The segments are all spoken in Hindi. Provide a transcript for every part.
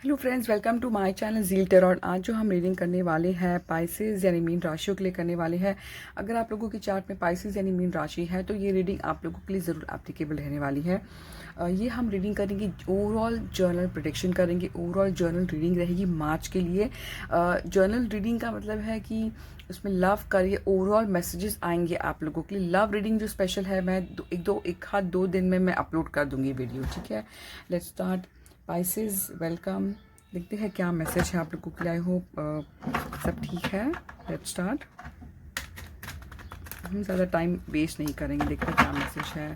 Hello friends, welcome to my channel Zeal Tarot. आज जो हम रीडिंग करने वाले हैं पाइसेस यानी मीन राशियों के लिए करने वाले हैं। अगर आप लोगों की चार्ट में पाइसेस यानी मीन राशि है तो ये रीडिंग आप लोगों के लिए ज़रूर एप्लीकेबल रहने वाली है। ये हम रीडिंग करेंगे, ओवरऑल जर्नल प्रेडिक्शन करेंगे, ओवरऑल जर्नल रीडिंग रहेगी मार्च के लिए। जर्नल रीडिंग का मतलब है कि उसमें लव का ये ओवरऑल मैसेजेस आएंगे आप लोगों के लिए। लव रीडिंग जो स्पेशल है मैं एक हाथ दो दिन में मैं अपलोड कर दूंगी वीडियो, ठीक है। Let's start. Pisces welcome. देखते हैं क्या मैसेज है आप लोगों के लिए। आई होप सब ठीक है। Let's start. हम ज़्यादा टाइम वेस्ट नहीं करेंगे, देखते हैं क्या मैसेज है।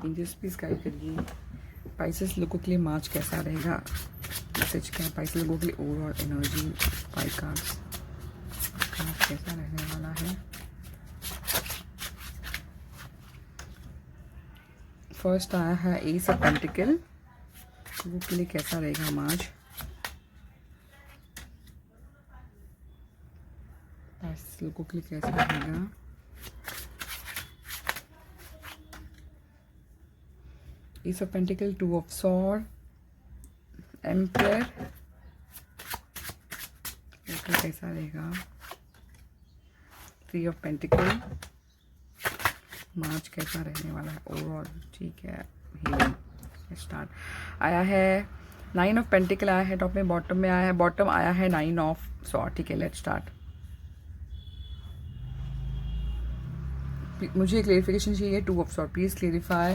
एंजल्स प्लीज गाइड करिए पाइसेस लोगों के लिए मार्च कैसा रहेगा। मैसेज क्या है पाइसेस लोगों के लिए, ओवरऑल एनर्जी, 5 कार्ड्स कैसा रहने वाला है। फर्स्ट आया है एस ऑफ पेंटिकल, लोगों के लिए कैसा रहेगा मार्च। लोगों के लिए कैसा रहेगा। Ace of Pentacle, 2 of Swords, Emperor, कैसा रहेगा। 3 of Pentacle, मार्च कैसा रहने वाला है ओवरऑल, ठीक है। Healing start. आया है 9 of Pentacle आया है टॉप में, बॉटम में आया है, बॉटम आया है 9 of Swords, ठीक है। Let's start. मुझे क्लेरिफिकेशन चाहिए। 2 of Swords, please clarify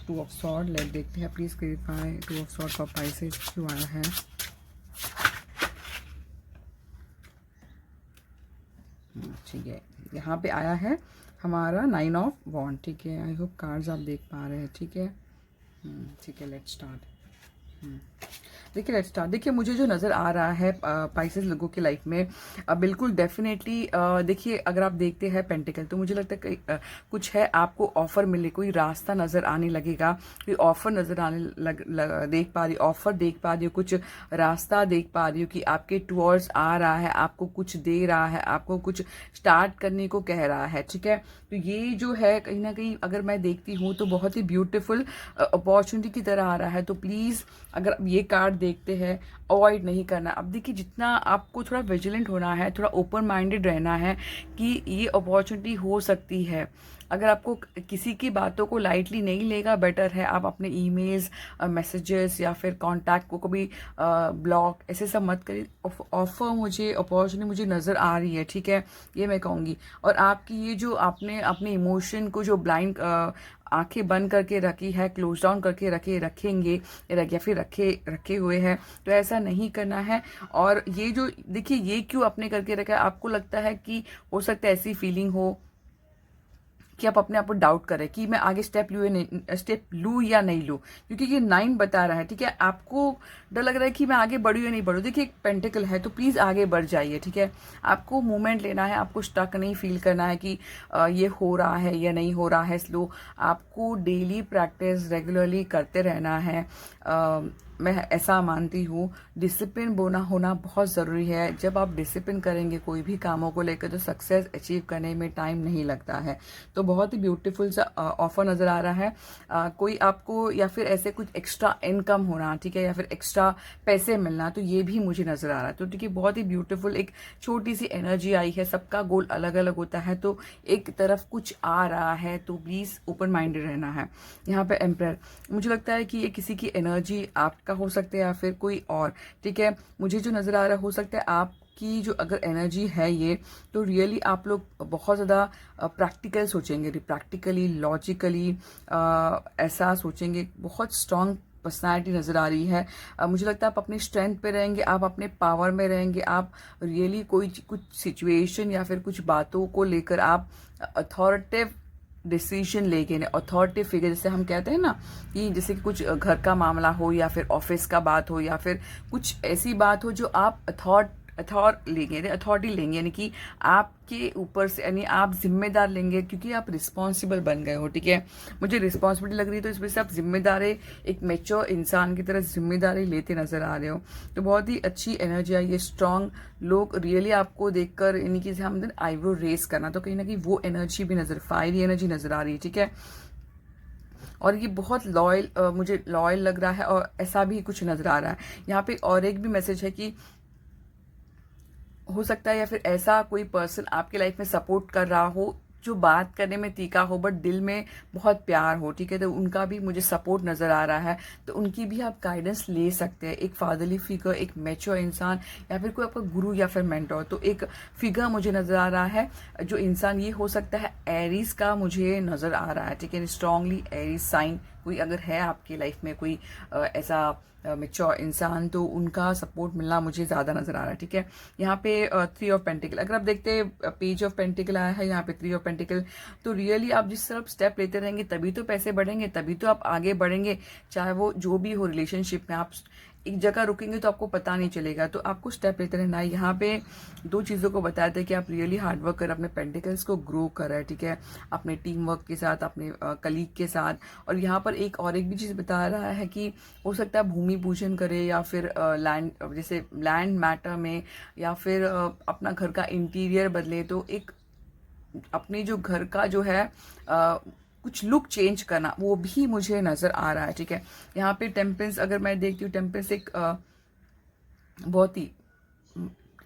2 of Swords। Let देखते हैं, please clarify 2 of Swords for pieces क्यों आया है। ठीक है, यहाँ पे आया है हमारा 9 of Wands, ठीक है। आई होप कार्ड्स आप देख पा रहे हैं, ठीक है। ठीक है, लेट्स स्टार्ट। देखिए लेट्स स्टार्ट। देखिए मुझे जो नज़र आ रहा है पाइसेस लोगों की लाइफ में, बिल्कुल डेफिनेटली देखिए अगर आप देखते हैं पेंटिकल तो मुझे लगता है कि कुछ है, आपको ऑफर मिले, कोई रास्ता नज़र आने लगेगा, कोई ऑफर नज़र आने देख पा रही, ऑफर देख पा रही हो, कुछ रास्ता देख पा रही हो कि आपके टूवर्ड्स आ रहा है, आपको कुछ दे रहा है, आपको कुछ स्टार्ट करने को कह रहा है, ठीक है। तो ये जो है कहीं ना कहीं अगर मैं देखती हूँ तो बहुत ही ब्यूटीफुल अपॉर्चुनिटी की तरह आ रहा है। तो प्लीज़ अगर आप ये कार्ड देखते हैं, अवॉइड नहीं करना। अब देखिए जितना आपको थोड़ा विजिलेंट होना है, थोड़ा ओपन माइंडेड रहना है कि ये अपॉर्चुनिटी हो सकती है। अगर आपको किसी की बातों को लाइटली नहीं लेगा, बेटर है आप अपने ईमेल्स, मैसेजेस या फिर कांटेक्ट को कभी ब्लॉक ऐसे सब मत करिए। ऑफर मुझे, अपॉर्चुनिटी मुझे नज़र आ रही है, ठीक है, ये मैं कहूँगी। और आपकी ये जो आपने अपने इमोशन को जो ब्लाइंड आंखें बंद करके रखी है, क्लोज डाउन करके रखेंगे या फिर रखे हुए हैं, तो ऐसा नहीं करना है। और ये जो देखिए ये क्यों आपने करके रखा है, आपको लगता है कि हो सकता है ऐसी फीलिंग हो कि आप अपने आप को डाउट करें कि मैं आगे स्टेप लूँ या नहीं लूँ, क्योंकि ये 9 बता रहा है, ठीक है। आपको डर लग रहा है कि मैं आगे बढ़ूँ या नहीं बढ़ूँ। देखिए एक पेंटिकल है तो प्लीज़ आगे बढ़ जाइए, ठीक है। आपको मूवमेंट लेना है, आपको स्टक नहीं फील करना है कि ये हो रहा है या नहीं हो रहा है स्लो। आपको डेली प्रैक्टिस रेगुलरली करते रहना है। मैं ऐसा मानती हूँ डिसिप्लिन होना बहुत ज़रूरी है। जब आप डिसिप्लिन करेंगे कोई भी कामों को लेकर तो सक्सेस अचीव करने में टाइम नहीं लगता है। तो बहुत ही ब्यूटीफुल सा ऑफर नज़र आ रहा है। कोई आपको या फिर ऐसे कुछ एक्स्ट्रा इनकम होना, ठीक है, या फिर एक्स्ट्रा पैसे मिलना, तो ये भी मुझे नज़र आ रहा है। तो ठीक है, बहुत ही ब्यूटीफुल एक छोटी सी एनर्जी आई है। सबका गोल अलग अलग होता है, तो एक तरफ कुछ आ रहा है तो प्लीज़ ओपन माइंडेड रहना है। यहाँ पे एम्पायर, मुझे लगता है कि ये किसी की एनर्जी आपका हो सकता है या फिर कोई और, ठीक है। मुझे जो नज़र आ रहा है हो सकता है आपकी जो अगर एनर्जी है ये, तो रियली आप लोग बहुत ज़्यादा प्रैक्टिकल सोचेंगे, प्रैक्टिकली लॉजिकली ऐसा सोचेंगे। बहुत स्ट्रांग पर्सनैलिटी नज़र आ रही है। मुझे लगता है आप अपनी स्ट्रेंथ पे रहेंगे, आप अपने पावर में रहेंगे। आप रियली कोई कुछ सिचुएशन या फिर कुछ बातों को लेकर आप अथॉरिटेटिव डिसीजन लेके, अथॉरिटी फिगर जैसे हम कहते हैं ना, कि जैसे कि कुछ घर का मामला हो या फिर ऑफिस का बात हो या फिर कुछ ऐसी बात हो जो आप अथॉरिटी लेंगे, यानी कि आपके ऊपर से, यानी आप जिम्मेदार लेंगे क्योंकि आप रिस्पॉन्सिबल बन गए हो, ठीक है। मुझे रिस्पॉन्सिबिलिटी लग रही है तो इस वजह से आप जिम्मेदारी, एक मेच्योर इंसान की तरह जिम्मेदारी लेते नजर आ रहे हो। तो बहुत ही अच्छी एनर्जी आई है, स्ट्रांग लोग रियली आपको देखकर, यानी कि हम आईब्रो रेस करना, तो कहीं ना कहीं वो एनर्जी भी नजर, फायरी एनर्जी नजर आ रही है, ठीक है। और ये बहुत लॉयल, मुझे लॉयल लग रहा है और ऐसा भी कुछ नज़र आ रहा है। यहाँ पे और एक भी मैसेज है कि हो सकता है या फिर ऐसा कोई पर्सन आपके लाइफ में सपोर्ट कर रहा हो जो बात करने में तीखा हो बट दिल में बहुत प्यार हो, ठीक है। तो उनका भी मुझे सपोर्ट नज़र आ रहा है, तो उनकी भी आप गाइडेंस ले सकते हैं। एक फादरली फिगर, एक मैच्योर इंसान, या फिर कोई आपका गुरु या फिर मेंटोर। तो एक फिगर मुझे नज़र आ रहा है, जो इंसान ये हो सकता है एरीज का मुझे नज़र आ रहा है, ठीक है। स्ट्रांगली एरीज साइन कोई अगर है आपकी लाइफ में, कोई ऐसा मेच्योर इंसान, तो उनका सपोर्ट मिलना मुझे ज़्यादा नज़र आ रहा है, ठीक है। यहाँ पे 3 ऑफ पेंटिकल, अगर आप देखते हैं पेज ऑफ पेंटिकल आया है, यहाँ पे 3 ऑफ पेंटिकल। तो रियली आप जिस तरफ स्टेप लेते रहेंगे तभी तो पैसे बढ़ेंगे, तभी तो आप आगे बढ़ेंगे। चाहे वो जो भी हो रिलेशनशिप में, आप एक जगह रुकेंगे तो आपको पता नहीं चलेगा, तो आपको स्टेप लेते रहना है। यहाँ पे 2 चीज़ों को बताया था कि आप रियली हार्डवर्क कर अपने पेंटिकल्स को ग्रो कर रहे हैं, ठीक है, अपने टीम वर्क के साथ, अपने कलीग के साथ। और यहाँ पर एक भी चीज़ बता रहा है कि हो सकता है भूमि पूजन करे, या फिर लैंड, जैसे लैंड मैटर में, या फिर अपना घर का इंटीरियर बदले। तो एक अपने जो घर का जो है कुछ लुक चेंज करना, वो भी मुझे नज़र आ रहा है, ठीक है। यहाँ पे टेम्परेंस अगर मैं देखती हूँ, टेम्परेंस एक बहुत ही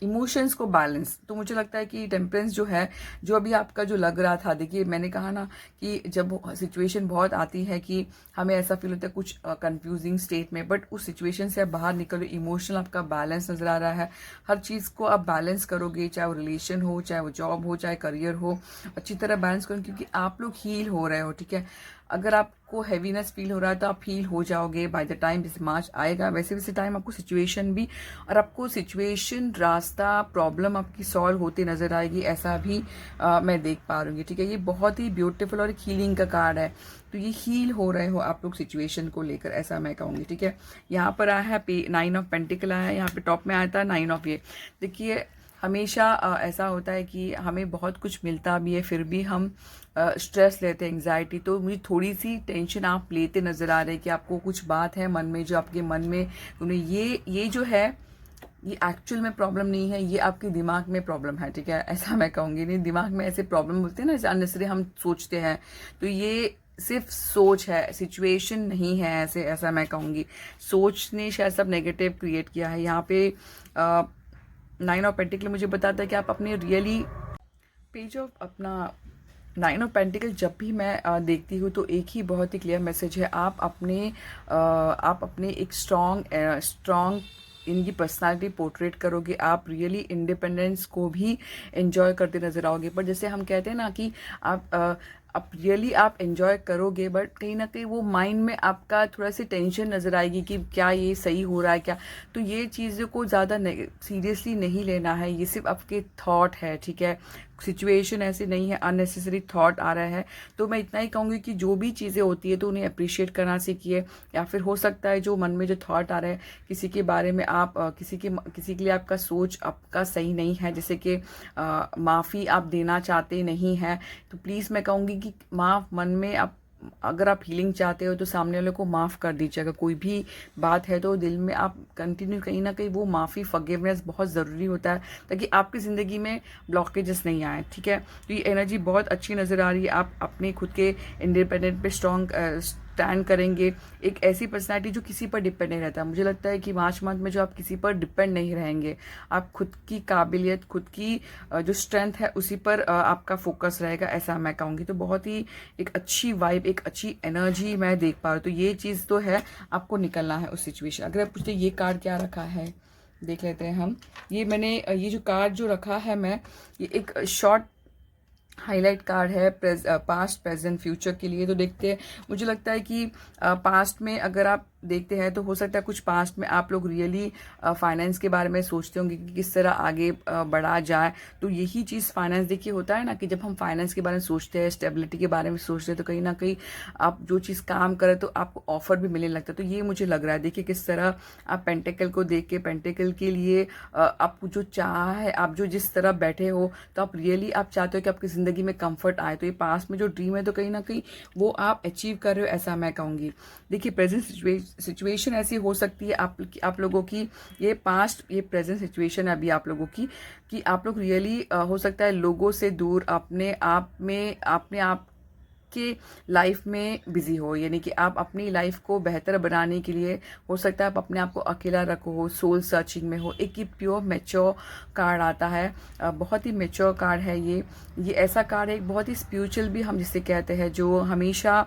इमोशंस को बैलेंस, तो मुझे लगता है कि टेम्परेंस जो है, जो अभी आपका जो लग रहा था, देखिए मैंने कहा ना कि जब सिचुएशन बहुत आती है कि हमें ऐसा फील होता है कुछ कंफ्यूजिंग स्टेट में, बट उस सिचुएशन से आप बाहर निकलो, इमोशनल आपका बैलेंस नज़र आ रहा है। हर चीज़ को आप बैलेंस करोगे, चाहे वो रिलेशन हो, चाहे वो जॉब हो, चाहे करियर हो, अच्छी तरह बैलेंस करो, क्योंकि आप लोग हील हो रहे हो, ठीक है। अगर आपको हैवीनेस फील हो रहा है तो आप हील हो जाओगे बाय द टाइम जैसे मार्च आएगा, वैसे वैसे टाइम आपको सिचुएशन भी, और आपको सिचुएशन, रास्ता, प्रॉब्लम आपकी सॉल्व होती नजर आएगी, ऐसा भी मैं देख पा रही हूँ, ठीक है। ये बहुत ही ब्यूटीफुल और एक हीलिंग का कार्ड है, तो ये हील हो रहे हो आप लोग सिचुएशन को लेकर, ऐसा मैं कहूँगी, ठीक है। यहाँ पर आया है 9 ऑफ पेंटिकल आया है, यहाँ पे टॉप में आया था 9 ऑफ ये। देखिए हमेशा ऐसा होता है कि हमें बहुत कुछ मिलता भी है, फिर भी हम स्ट्रेस लेते हैं, एंग्जाइटी। तो मुझे थोड़ी सी टेंशन आप लेते नज़र आ रहे हैं कि आपको कुछ बात है मन में, जो आपके मन में ये जो है, ये एक्चुअल में प्रॉब्लम नहीं है, ये आपके दिमाग में प्रॉब्लम है, ठीक है, ऐसा मैं कहूँगी। नहीं, दिमाग में ऐसे प्रॉब्लम होते हैं ना, ऐसे अननेसेसरी हम सोचते हैं, तो ये सिर्फ सोच है, सिचुएशन नहीं है, ऐसा मैं कहूँगी। सोच ने शायद सब नेगेटिव क्रिएट किया है। यहाँ पे 9 ऑफ पेंटिकल मुझे बताता है कि आप अपने रियली पेज ऑफ अपना 9 ऑफ पेंटिकल जब भी मैं देखती हूँ तो एक ही बहुत ही क्लियर मैसेज है, आप अपने एक स्ट्रॉन्ग इनकी पर्सनालिटी पोर्ट्रेट करोगे, आप रियली इंडिपेंडेंस को भी एंजॉय करते नजर आओगे। पर जैसे हम कहते हैं ना कि आप रियली आप एंजॉय करोगे, बट कहीं ना कहीं वो माइंड में आपका थोड़ा सी टेंशन नज़र आएगी कि क्या ये सही हो रहा है क्या। तो ये चीज़ों को ज़्यादा सीरियसली नहीं लेना है, ये सिर्फ आपके थॉट है, ठीक है। सिचुएशन ऐसी नहीं है, अननेसेसरी थॉट आ रहा है। तो मैं इतना ही कहूँगी कि जो भी चीज़ें होती है तो उन्हें अप्रिशिएट करना सीखिए, या फिर हो सकता है जो मन में जो थॉट आ रहे हैं किसी के बारे में, आप किसी के लिए आपका सोच आपका सही नहीं है, जैसे कि माफ़ी आप देना चाहते नहीं हैं, तो प्लीज़ मैं कहूँगी कि मन में आप अगर आप हीलिंग चाहते हो तो सामने वाले को माफ़ कर दीजिए। अगर कोई भी बात है तो दिल में आप कंटिन्यू, कहीं ना कहीं वो माफ़ी, फॉरगिवनेस बहुत ज़रूरी होता है, ताकि आपकी ज़िंदगी में ब्लॉकेजेस नहीं आए, ठीक है। तो ये एनर्जी बहुत अच्छी नज़र आ रही है। आप अपने खुद के इंडिपेंडेंट पे स्ट्रॉन्ग स्टैंड करेंगे, एक ऐसी पर्सनैलिटी जो किसी पर डिपेंड नहीं रहता। मुझे लगता है कि मार्च मंथ में जो आप किसी पर डिपेंड नहीं रहेंगे, आप खुद की काबिलियत, खुद की जो स्ट्रेंथ है उसी पर आपका फोकस रहेगा, ऐसा मैं कहूँगी। तो बहुत ही एक अच्छी वाइब, एक अच्छी एनर्जी मैं देख पा रही हूँ। तो ये चीज़ तो है, आपको निकलना है उस सिचुएशन। अगर आप पूछते ये कार्ड क्या रखा है, देख लेते हैं हम। ये जो कार्ड जो रखा है मैं, ये एक शॉर्ट हाईलाइट कार्ड है पास्ट, प्रेजेंट, फ्यूचर के लिए। तो देखते हैं, मुझे लगता है कि पास्ट में अगर आप देखते हैं तो हो सकता है कुछ पास्ट में आप लोग रियली फाइनेंस के बारे में सोचते होंगे कि किस तरह आगे बढ़ा जाए। तो यही चीज़ फाइनेंस, देखिए होता है ना कि जब हम फाइनेंस के बारे में सोचते हैं, स्टेबिलिटी के बारे में सोचते हैं, तो कहीं ना कहीं आप जो चीज़ काम करें तो आपको ऑफर भी मिलने लगता है। तो ये मुझे लग रहा है, देखिए किस तरह आप पेंटिकल को देख के, पेंटिकल के लिए आपको जो चाह है, आप जो जिस तरह बैठे हो, तो आप रियली आप चाहते हो कि आपकी ज़िंदगी में कंफर्ट आए। तो ये पास्ट में जो ड्रीम है तो कहीं ना कहीं वो आप अचीव कर रहे हो, ऐसा मैं कहूँगी। देखिए प्रेजेंट सिचुएशन ऐसी हो सकती है आप लोगों की, ये पास्ट, ये प्रेजेंट सिचुएशन है अभी आप लोगों की, कि आप लोग रियली हो सकता है लोगों से दूर, अपने आप के लाइफ में बिजी हो, यानी कि आप अपनी लाइफ को बेहतर बनाने के लिए हो सकता है आप अपने आप को अकेला रखो हो, सोल सर्चिंग में हो। एक ये प्योर मैच्योर कार्ड आता है, बहुत ही मैच्योर कार्ड है ये ऐसा कार्ड है, एक बहुत ही स्पिरिचुअल भी हम जिसे कहते हैं, जो हमेशा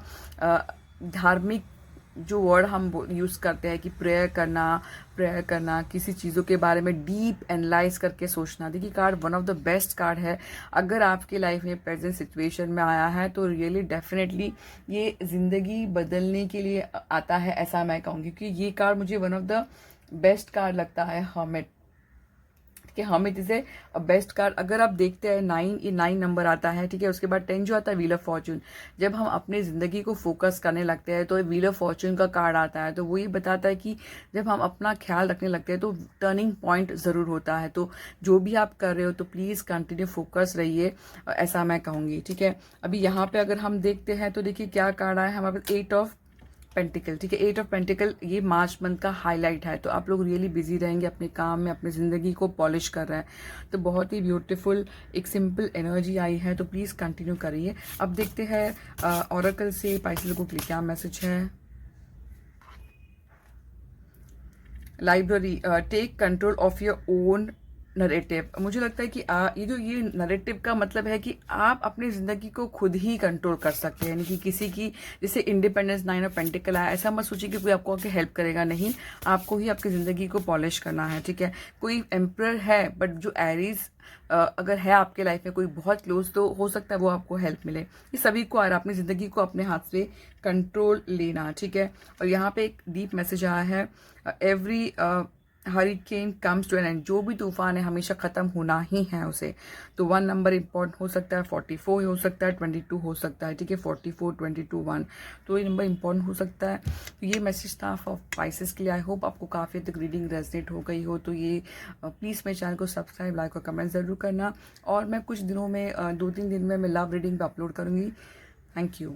धार्मिक जो वर्ड हम यूज़ करते हैं कि प्रेयर करना, किसी चीज़ों के बारे में डीप एनालाइज करके सोचना। देखिए card one of the best card है। अगर आपकी लाइफ में प्रेजेंट सिचुएशन में आया है तो रियली डेफिनेटली ये ज़िंदगी बदलने के लिए आता है, ऐसा मैं कहूँगी, क्योंकि ये कार्ड मुझे one of the best card लगता है हर्मिट, कि hermit is a best card. अगर आप देखते हैं 9 नंबर आता है, ठीक है, उसके बाद 10 जो आता है व्हील ऑफ फॉर्चून। जब हम अपनी ज़िंदगी को फोकस करने लगते हैं तो व्हील ऑफ फॉर्चून का कार्ड आता है, तो वो ये बताता है कि जब हम अपना ख्याल रखने लगते हैं तो टर्निंग पॉइंट ज़रूर होता है। तो जो भी आप कर रहे हो तो प्लीज़ कंटिन्यू फोकस रहिए, ऐसा मैं कहूँगी, ठीक है। अभी यहाँ पे अगर हम देखते हैं तो देखिए क्या कार्ड आया है हमारे पास, 8 ऑफ पेंटिकल, ठीक है। 8 ऑफ पेंटिकल ये मार्च मंथ का हाईलाइट है, तो आप लोग रियली बिजी रहेंगे अपने काम में, अपनी ज़िंदगी को पॉलिश कर रहे हैं, तो बहुत ही ब्यूटीफुल एक सिंपल एनर्जी आई है, तो प्लीज़ कंटिन्यू करिए। अब देखते हैं ऑरेकल से पाइसेस को क्या मैसेज है। Library, take control of your own narrative. मुझे लगता है कि ये नरेटिव का मतलब है कि आप अपनी ज़िंदगी को खुद ही कंट्रोल कर सकते हैं, यानी कि किसी की जैसे इंडिपेंडेंस 9 ऑफ पेंटिकल आया, ऐसा मत सोचिए कि कोई आपको आके हेल्प करेगा, नहीं, आपको ही आपकी ज़िंदगी को पॉलिश करना है, ठीक है। कोई एम्परर है बट जो एरीज अगर है आपके लाइफ में कोई बहुत क्लोज, तो हो सकता है वो आपको हेल्प मिले। ये सभी को आ रहा है अपनी ज़िंदगी को अपने हाथ से कंट्रोल लेना, ठीक है। और यहाँ पे एक डीप मैसेज आया है, every hurricane comes to an end. जो भी तूफान है हमेशा ख़त्म होना ही है उसे। तो 1 नंबर इंपॉर्टेंट हो सकता है, 44 हो सकता है, 22 हो सकता है, ठीक है। 44, 22, 1, तो ये नंबर इंपॉर्टेंट हो सकता है। तो ये मैसेज था फॉर स्पाइसेस के लिए। आई होप आपको काफ़ी तक रीडिंग रेजनेट हो गई हो। तो ये प्लीज़ मेरे चैनल को सब्सक्राइब, लाइक और कमेंट ज़रूर करना। और मैं कुछ दिनों में 2-3 दिन में मैं लव रीडिंग पर अपलोड करूँगी। Thank you.